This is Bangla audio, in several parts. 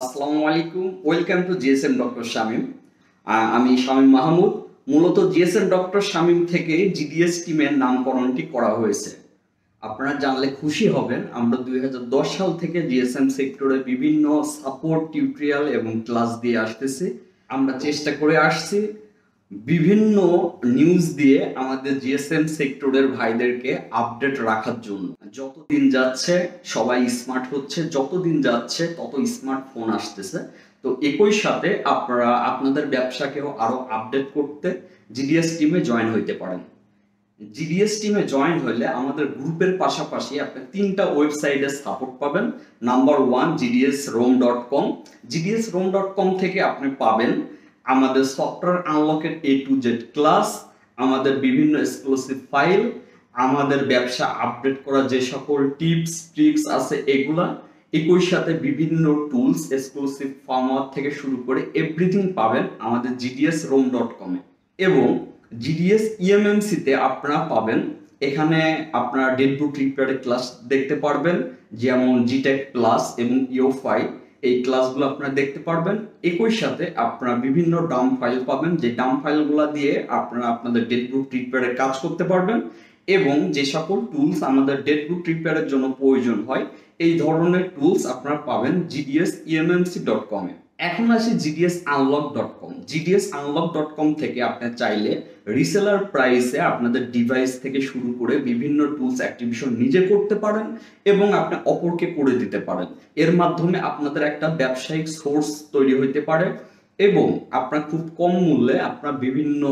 আসসালামু আলাইকুম। Welcome to GSM doctor Shamim. আমি শামিম মাহমুদ। মূলত জিএসএম ডক্টর শামিম থেকে জিডিএস টিমের নামকরণটি করা হয়েছে। আপনারা জানলে খুশি হবেন, আমরা 2010 সাল থেকে জিএসএম সেক্টরে বিভিন্ন সাপোর্ট টিউটোরিয়াল এবং ক্লাস দিয়ে আসতেছি। আমরা চেষ্টা করে আসছি বিভিন্ন নিউজ দিয়ে আমাদের জিএসএম সেক্টরের ভাইদেরকে আপডেট রাখার জন্য। যতদিন যাচ্ছে সবাই স্মার্ট হচ্ছে, যতদিন যাচ্ছে তত স্মার্টফোন আসতেছে। তো একই সাথে আপনারা আপনাদের ব্যবসাকেও আরো আপডেট করতে জিডিএস টিমে জয়েন হইতে পারেন। জিডিএস টিমে জয়েন হলে আমাদের গ্রুপের পাশাপাশি আপনি 3টা ওয়েবসাইটে সাপোর্ট পাবেন। Number 1 gdsrom.com। gdsrom.com থেকে আপনি পাবেন আমাদের সফটওয়্যার আনলকের A to Z ক্লাস, আমাদের বিভিন্ন এক্সক্লুসিভ ফাইল, আমাদের ব্যবসা আপডেট করা যে সকল টিপস ট্রিক্স আছে এগুলা, একই সাথে বিভিন্ন টুলস এক্সক্লুসিভ ফার্মওয়্যার থেকে শুরু করে এভরিথিং পাবেন আমাদের gdsrom.com এ। এবং জিডিএস ইএমএমসি তে আপনারা পাবেন, এখানে আপনারা ডেটবুক রিপেয়ারের ক্লাস দেখতে পারবেন, যেমন জিটেক প্লাস এবং ইও5 এই ক্লাসগুলো আপনারা দেখতে পারবেন। একই সাথে আপনারা বিভিন্ন ডাম্প ফাইল পাবেন, যে ডাম্প ফাইলগুলো দিয়ে আপনারা আপনাদের ডেটবুক রিপেয়ারের কাজ করতে পারবেন। এবং যে সকল টুলস আমাদের ডেটবুক রিপেয়ারের জন্য প্রয়োজন হয় এই ধরনের টুলস আপনারা পাবেন gdsemmc.com এ। এখন আসি gdsunlock.com। gdsunlock.com থেকে আপনি চাইলে রিসেলার প্রাইসে আপনাদের ডিভাইস থেকে শুরু করে বিভিন্ন টুলস অ্যাক্টিভেশন নিজে করতে পারেন এবং আপনি অপরকে করে দিতে পারেন। এর মাধ্যমে আপনাদের একটা ব্যবসায়িক সোর্স তৈরি হইতে পারে এবং আপনার খুব কম মূল্যে আপনার বিভিন্ন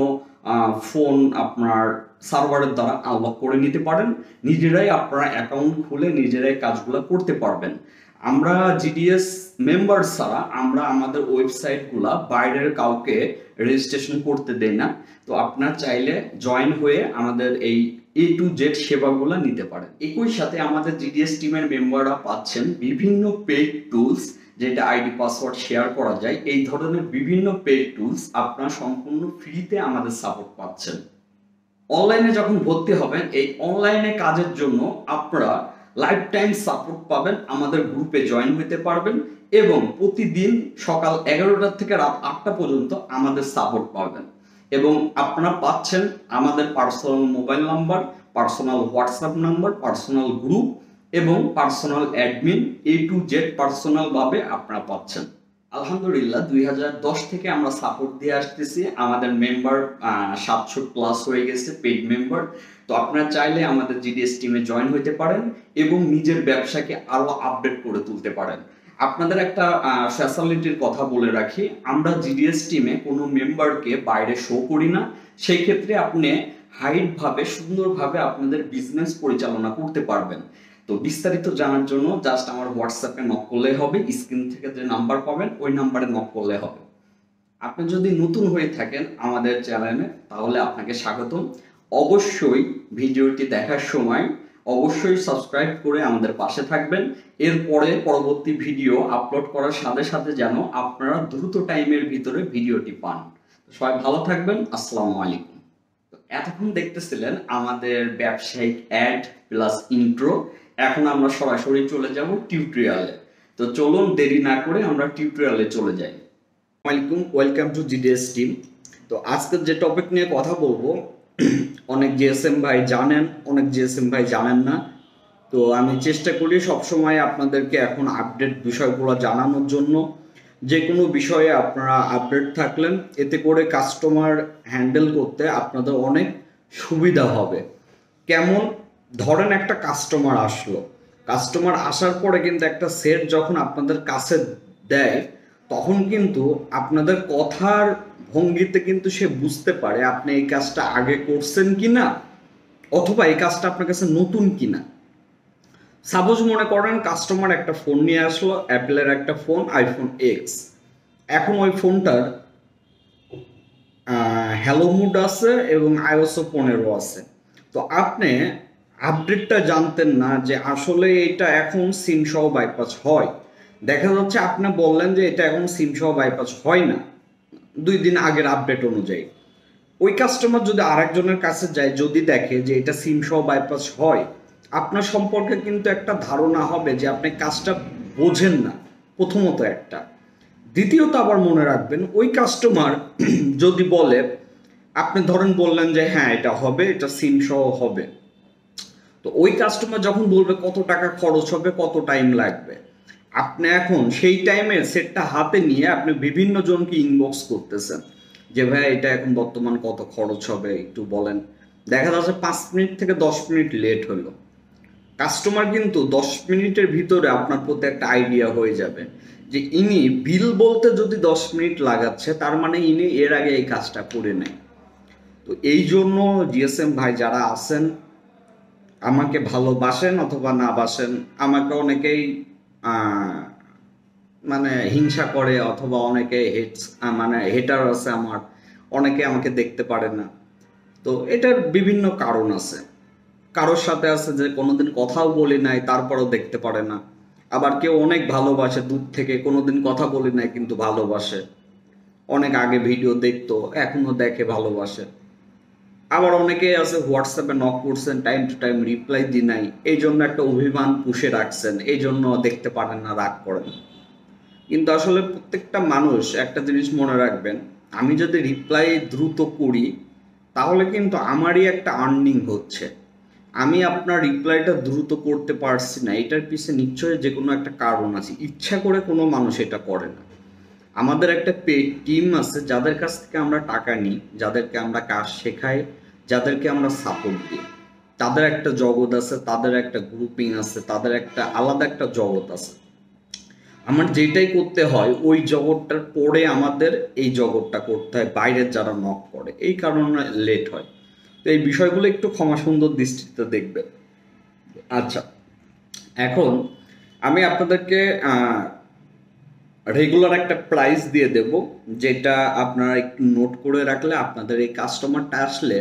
ফোন আপনার সার্ভারের দ্বারা আনলক করে নিতে পারেন। নিজেরাই আপনারা অ্যাকাউন্ট খুলে নিজেরাই কাজগুলো করতে পারবেন। আমরা জিডিএস মেম্বার ছাড়া আমরা আমাদের ওয়েবসাইটগুলা বাইরের কাউকে রেজিস্ট্রেশন করতে দেই না। তো আপনারা চাইলে জয়েন হয়ে আমাদের এই A to Z সেবাগুলো নিতে পারেন। একই সাথে আমাদের জিডিএস টিমের মেম্বাররা পাচ্ছেন বিভিন্ন পেইড টুলস, যেটা আইডি পাসওয়ার্ড শেয়ার করা যায়। এই ধরনের বিভিন্ন পেইড টুলস আপনারা সম্পূর্ণ ফ্রিতে আমাদের সাপোর্ট পাচ্ছেন। অনলাইনে যখন ভর্তি হবেন এই অনলাইনে কাজের জন্য আপনারা লাইফ টাইম সাপোর্ট পাবেন, আমাদের গ্রুপে জয়েন হতে পারবেন এবং প্রতিদিন সকাল 11টা থেকে রাত 8টা পর্যন্ত আমাদের সাপোর্ট পাবেন। এবং আপনারা পাচ্ছেন আমাদের personal mobile number, personal WhatsApp number, personal group এবং personal admin A to Z personal ভাবে আপনারা পাচ্ছেন। আলহামদুলিল্লাহ 2010 থেকে আমরা সাপোর্ট দিয়ে আসতেছি, আমাদের মেম্বার 700 প্লাস হয়ে গেছে পেইড মেম্বার। তো আপনারা চাইলে আমাদের জিডিএস টিমে জয়েন হতে পারেন এবং নিজের ব্যবসাকে আরো আপডেট করে তুলতে পারেন। আপনাদের একটা ফ্যাসিলিটির কথা বলে রাখি, আমরা জিডিএস টিমে কোনো মেম্বারকে বাইরে শো করি না। সেই ক্ষেত্রে আপনি হাইড ভাবে সুন্দরভাবে আপনাদের বিজনেস পরিচালনা করতে পারবেন। তো বিস্তারিত জানার জন্য জাস্ট আমার হোয়াটসঅ্যাপে নক করলে হবে, স্ক্রিন থেকে যে নাম্বার পাবেন ওই নাম্বারে নক করলে হবে। আপনি যদি নতুন হয়ে থাকেন আমাদের চ্যানেলে তাহলে আপনাকে স্বাগতম। অবশ্যই ভিডিওটি দেখার সময় অবশ্যই সাবস্ক্রাইব করে আমাদের পাশে থাকবেন। এরপরে পরবর্তী ভিডিও আপলোড করার সাথে সাথে যেন আপনারা দ্রুত টাইমের ভিতরে ভিডিওটি পান। সবাই ভালো থাকবেন। আসসালামু আলাইকুম। এতক্ষণ দেখতেছিলেন আমাদের ব্যবসায়িক অ্যাড প্লাস ইন্ট্রো। এখন আমরা সরাসরি চলে যাব টিউটোরিয়ালে। তো চলুন দেরি না করে আমরা টিউটোরিয়ালে চলে যাই। Welcome welcome to GDS team. তো আজকের যে টপিক নিয়ে কথা বলবো অনেক জিএসএম ভাই জানেন, অনেক জিএসএম ভাই জানেন না। তো আমি চেষ্টা করি সবসময় আপনাদেরকে এখন আপডেট বিষয়গুলো জানানোর জন্য। যে কোনো বিষয়ে আপনারা আপডেট থাকলেন, এতে করে কাস্টমার হ্যান্ডেল করতে আপনাদের অনেক সুবিধা হবে। কেমন? ধরেন একটা কাস্টমার আসলো, কাস্টমার আসার পরে কিন্তু একটা সেট যখন আপনাদের কাছে দেয় তখন কিন্তু আপনাদের কথার ভঙ্গিতে কিন্তু সে বুঝতে পারে আপনি এই কাজটা আগে করছেন কিনা অথবা এই কাজটা আপনার কাছে নতুন কিনা। সাপোজ মনে করেন কাস্টমার একটা ফোন নিয়ে আসলো, অ্যাপেলের একটা ফোন আইফোন এক্স। এখন ওই ফোনটার হ্যালো মুড আছে এবং iOS 15 আছে। তো আপনি আপডেটটা জানতেন না যে আসলে এটা এখন সিম সহ বাইপাস হয়। দেখা যাচ্ছে আপনি বললেন যে এটা এখন সিম সহ বাইপাস হয় না 2 দিন আগের আপডেট অনুযায়ী। ওই কাস্টমার যদি আরেকজনের কাছে যায়, যদি দেখে যে এটা সিম সহ বাইপাস হয়, আপনার সম্পর্কে কিন্তু একটা ধারণা হবে যে আপনি কাজটা বোঝেন না। প্রথমত একটা দ্বিতীয়ত আবার মনে রাখবেন, ওই কাস্টমার যদি বলে, আপনি ধরেন বললেন যে হ্যাঁ এটা হবে, এটা সিম সহ হবে, তো ওই কাস্টমার যখন বলবে কত টাকা খরচ হবে, কত টাইম লাগবে, আপনি এখন সেই টাইমে সেটটা হাতে নিয়ে আপনি বিভিন্ন জনকে ইনবক্স করতেছেন যে ভাই এটা এখন বর্তমান কত খরচ হবে একটু বলেন। দেখা যাচ্ছে 5 মিনিট থেকে 10 মিনিট লেট হলো, কাস্টমার কিন্তু 10 মিনিটের ভিতরে আপনার প্রতি একটা আইডিয়া হয়ে যাবে যে ইনি বিল বলতে যদি 10 মিনিট লাগাচ্ছে, তার মানে ইনি এর আগে এই কাজটা করে নেয়। তো এই জন্য জিএসএম ভাই যারা আছেন, আমাকে ভালোবাসেন অথবা না বাসেন, আমাকে অনেকেই মানে হিংসা করে অথবা অনেকে মানে হেটার আছে আমার, অনেকে আমাকে দেখতে পারে না। তো এটার বিভিন্ন কারণ আছে। কারোর সাথে আছে যে কোনোদিন কথাও বলি নাই তারপরও দেখতে পারে না, আবার কেউ অনেক ভালোবাসে দূর থেকে, কোনোদিন কথা বলি নাই কিন্তু ভালোবাসে, অনেক আগে ভিডিও দেখতো এখনো দেখে ভালোবাসে। আবার অনেকে আছে হোয়াটসঅ্যাপে নক করছেন, টাইম টু টাইম রিপ্লাই দি নাই, এই জন্য একটা অভিমান পুষে রাখছেন, এই জন্য দেখতে পারেন না, রাগ করেন। কিন্তু আসলে প্রত্যেকটা মানুষ একটা জিনিস মনে রাখবেন, আমি যদি রিপ্লাই দ্রুত করি তাহলে কিন্তু আমারই একটা আর্নিং হচ্ছে। আমি আপনার রিপ্লাইটা দ্রুত করতে পারছি না, এটার পিছনে নিশ্চয়ই যে কোনো একটা কারণ আছে, ইচ্ছা করে কোনো মানুষ এটা করে না। আমাদের একটা পেড টিম আছে যাদের কাছ থেকে আমরা টাকা নিই, যাদেরকে আমরা কাজ শেখাই, যাদেরকে আমরা সাপোর্ট দিই, তাদের একটা জগৎ আছে, তাদের একটা গ্রুপিং আছে, তাদের একটা আলাদা একটা জগৎ আছে। আমার যেটাই করতে হয় ওই জগৎটার পরে আমাদের এই জগৎটা করতে হয়, বাইরের যারা নক করে, এই কারণে লেট হয়। তো এই বিষয়গুলো একটু ক্ষমা সুন্দর দৃষ্টিতে দেখবে। আচ্ছা, এখন আমি আপনাদেরকে রেগুলার একটা প্রাইস দিয়ে দেব, যেটা আপনারা একটু নোট করে রাখলে আপনাদের এই কাস্টমারটা আসলে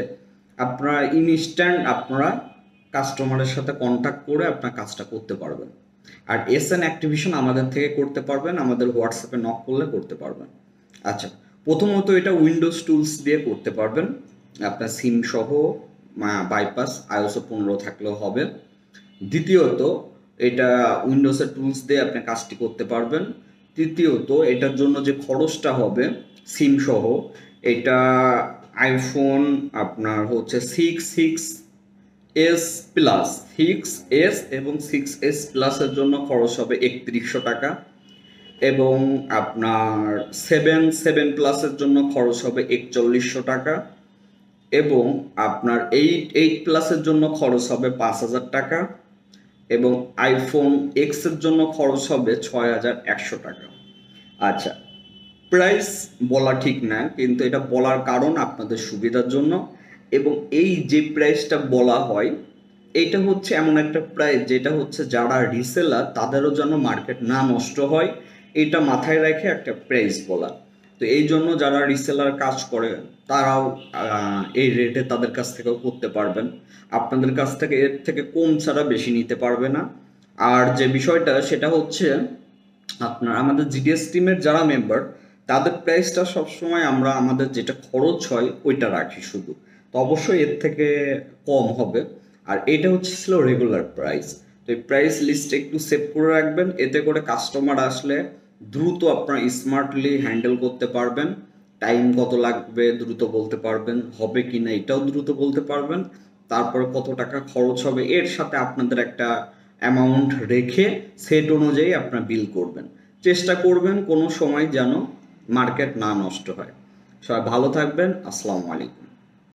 আপনারা ইনস্ট্যান্ট আপনারা কাস্টমারের সাথে কন্ট্যাক্ট করে আপনার কাজটা করতে পারবেন। আর এসএন অ্যাক্টিভেশন আমাদের থেকে করতে পারবেন, আমাদের হোয়াটসঅ্যাপে নক করলে করতে পারবেন। আচ্ছা, প্রথমত এটা উইন্ডোজ টুলস দিয়ে করতে পারবেন, আপনার সিম সহ বাইপাস iOS 15 থাকলেও হবে। দ্বিতীয়ত এটা উইন্ডোজের টুলস দিয়ে আপনি কাজটি করতে পারবেন। তৃতীয়ত এটার জন্য যে খরচটা হবে সিম সহ, এটা আইফোন আপনার হচ্ছে 6S প্লাস, 6S এবং 6S প্লাসের জন্য খরচ হবে 3100 টাকা, এবং আপনার 7 প্লাসের জন্য খরচ হবে 4100 টাকা, এবং আপনার 8 প্লাসের জন্য খরচ হবে 5000 টাকা, এবং আইফোন এক্সের জন্য খরচ হবে 6100 টাকা। আচ্ছা, প্রাইস বলা ঠিক না, কিন্তু এটা বলার কারণ আপনাদের সুবিধার জন্য, এবং এই যে প্রাইসটা বলা হয় এটা হচ্ছে এমন একটা প্রাইস যেটা হচ্ছে যারা রিসেলার তাদেরও যেন মার্কেট না নষ্ট হয়, এটা মাথায় রেখে একটা প্রাইস বলা। তো এই জন্য যারা রিসেলার কাজ করে তারাও এই রেটে তাদের কাছ থেকেও করতে পারবেন, আপনাদের কাছ থেকে এর থেকে কম ছাড়া বেশি নিতে পারবে না। আর যে বিষয়টা সেটা হচ্ছে আপনার আমাদের জিডিএস টিমের যারা মেম্বার তাদের প্রাইসটা সবসময় আমরা আমাদের যেটা খরচ হয় ওইটা রাখি শুধু, তো অবশ্যই এর থেকে কম হবে। আর এটা হচ্ছে ছিল রেগুলার প্রাইস। তো এই প্রাইস লিস্ট একটু সেভ করে রাখবেন, এতে করে কাস্টমার আসলে দ্রুত আপনার স্মার্টলি হ্যান্ডেল করতে পারবেন, টাইম কত লাগবে দ্রুত বলতে পারবেন, হবে কি না এটাও দ্রুত বলতে পারবেন, তারপরে কত টাকা খরচ হবে এর সাথে আপনাদের একটা অ্যামাউন্ট রেখে সেট অনুযায়ী আপনার বিল করবেন। চেষ্টা করবেন কোনো সময় যেন মার্কেট না নষ্ট হয়। সবাই ভালো থাকবেন, আসসালামু আলাইকুম।